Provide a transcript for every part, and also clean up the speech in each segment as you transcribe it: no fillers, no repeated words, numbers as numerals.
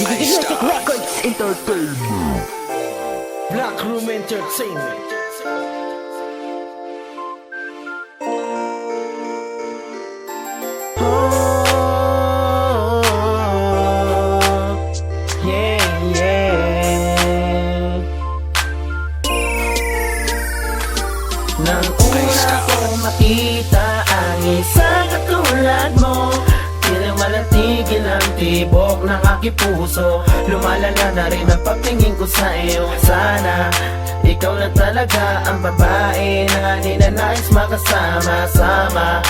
Digigiltic Records Entertainment. Black Room Entertainment. Nang una kong makita ang isang katulad mo, tila malatigil ang tibok ng aking puso. Lumalala na rin ang pagtingin ko sa iyo. Sana ikaw na talaga ang babae na ninanais makasama-sama.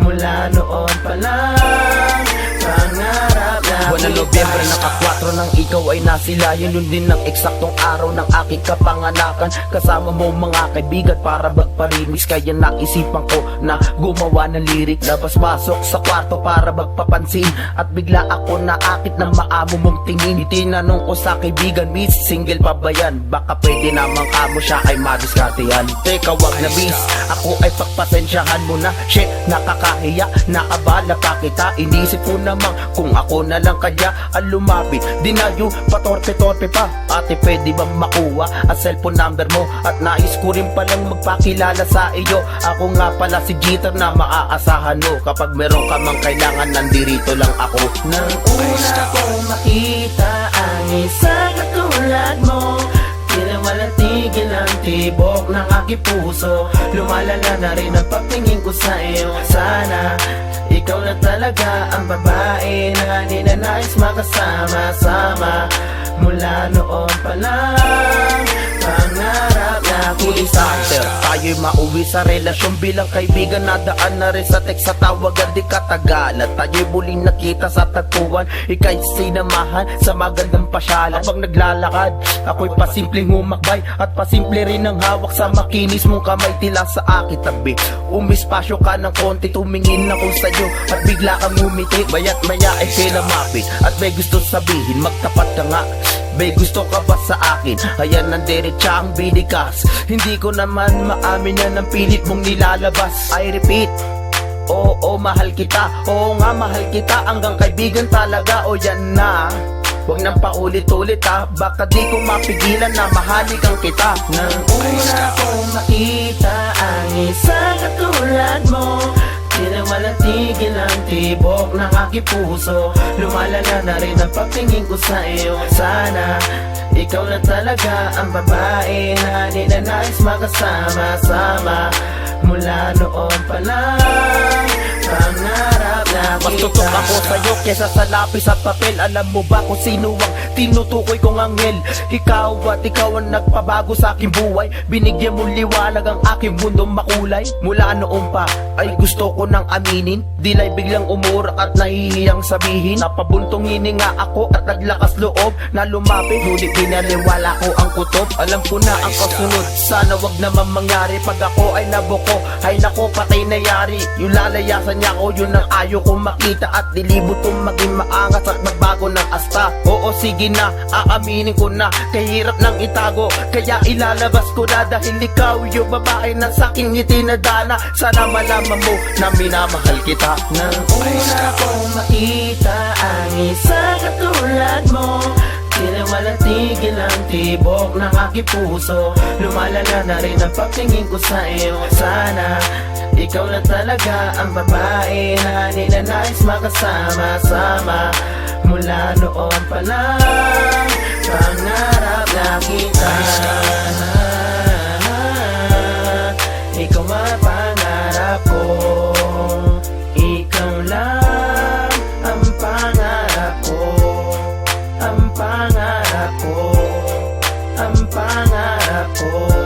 Mula noon pa lang, pangarap na Buwan ng Nobyembre, naka-4 nang ikaw ay nasilayan. Yun din ang eksaktong araw ng aking kapanganakan. Kasama mo mga kaibigan para magparimis. Kaya naisipan ko na gumawa ng lirik. Labas-pasok sa kwarto para magpapansin. At bigla ako naakit ng maamo mong tingin. Itinanong ko sa kaibigan, miss, single pa ba yan? Baka pwede namang kamo siya ay madiskartehan. Teka, wag na miss, ako ay pagpasensyahan mo na. Shit, nakakahiya, naabala pa kita. Inisip ko namang kung ako na lang kaya ang lumapit. Dinayo, patorpe-torpe pa. Ate, pwede bang makuha ang cellphone number mo? At nais ko rin palang magpakilala sa iyo. Ako nga pala si Jeter na maaasahan mo. Kapag meron ka mang kailangan, nandirito lang ako. Nang una kong makita ang isang katulad mo, tila malatigil ang tibok ng aking puso. Lumalala na rin ang pagtingin ko sa iyo. Sana ikaw na talaga ang babae na ninanais makasama-sama. Mula noon pa lang, pangarap na Starter, tayo'y mauwi sa relasyon bilang kaibigan. Nadaan na rin sa text sa tawagan, di katagalan. Tayo'y muling nakita sa tagpuan. Ika'y sinamahan sa magandang pasyalan. Habang naglalakad, ako'y pasimpleng humakbay. At pasimple rin ang hawak sa makinis mong kamay. Tila sa aking tabi, umispasyo ka ng konti. Tumingin ako sa'yo at bigla kang umiti. Baya't maya ay pinamapit at may gusto sabihin, magtapat ka nga. May gusto ka ba sa akin? Ayan ang diretsa ang binikas. Hindi ko naman maamin yan ang pilit mong nilalabas. I repeat, oo, mahal kita. Oo nga, mahal kita. Hanggang kaibigan talaga, o yan na. Huwag nang paulit-ulit ha. Baka di ko mapigilan na mahalikan kita. Nang una kong makita ang isang katulad mo, tila malatigil ang tibok ng aking puso. Lumalala na rin ang pagtingin ko sa iyo. Sana ikaw na talaga ang babae na ninanais makasama-sama. Mula noon pa lang, pangarap na Mas kita. tutok ako sa'yo kesa sa lapis at papel. Alam mo ba kung sino ang tinutukoy kong anghel? Ikaw at ikaw ang nagpabago sa aking buhay. Binigyan mo liwanag ang aking mundong makulay. Mula noon pa ay gusto ko nang aminin. Dila'y biglang umurak at nahihiyang sabihin. Napabuntong hininga ako at naglakas loob na lumapit. Ngunit binaliwala ko ang kutob. Alam ko na ang kasunod, sana wag naman mangyari. Pag ako ay nabuko, ay nako patay na yari. Yung lalayasan niya ko, yun ang ayaw kong makita. At dilibot kong maging maangas at magbago ng asta. Oo, sige na, aaminin ko na, kahirap nang itago, kaya ilalabas ko na. Dahil ikaw yung babae na sa'king itinadana. Sana malaman mo na minamahal kita. Nang una kong makita ang isang katulad mo, tila malatigil ang tibok ng aking puso. Lumalala na rin ang pagtingin ko sa iyo. Sana ikaw na talaga ang babae na ninanais makasama-sama. Mula noon pa lang, pangarap na kita. Ikaw ang pangarap ko. Ikaw lang ang pangarap ko. Ang pangarap ko. Ang pangarap ko.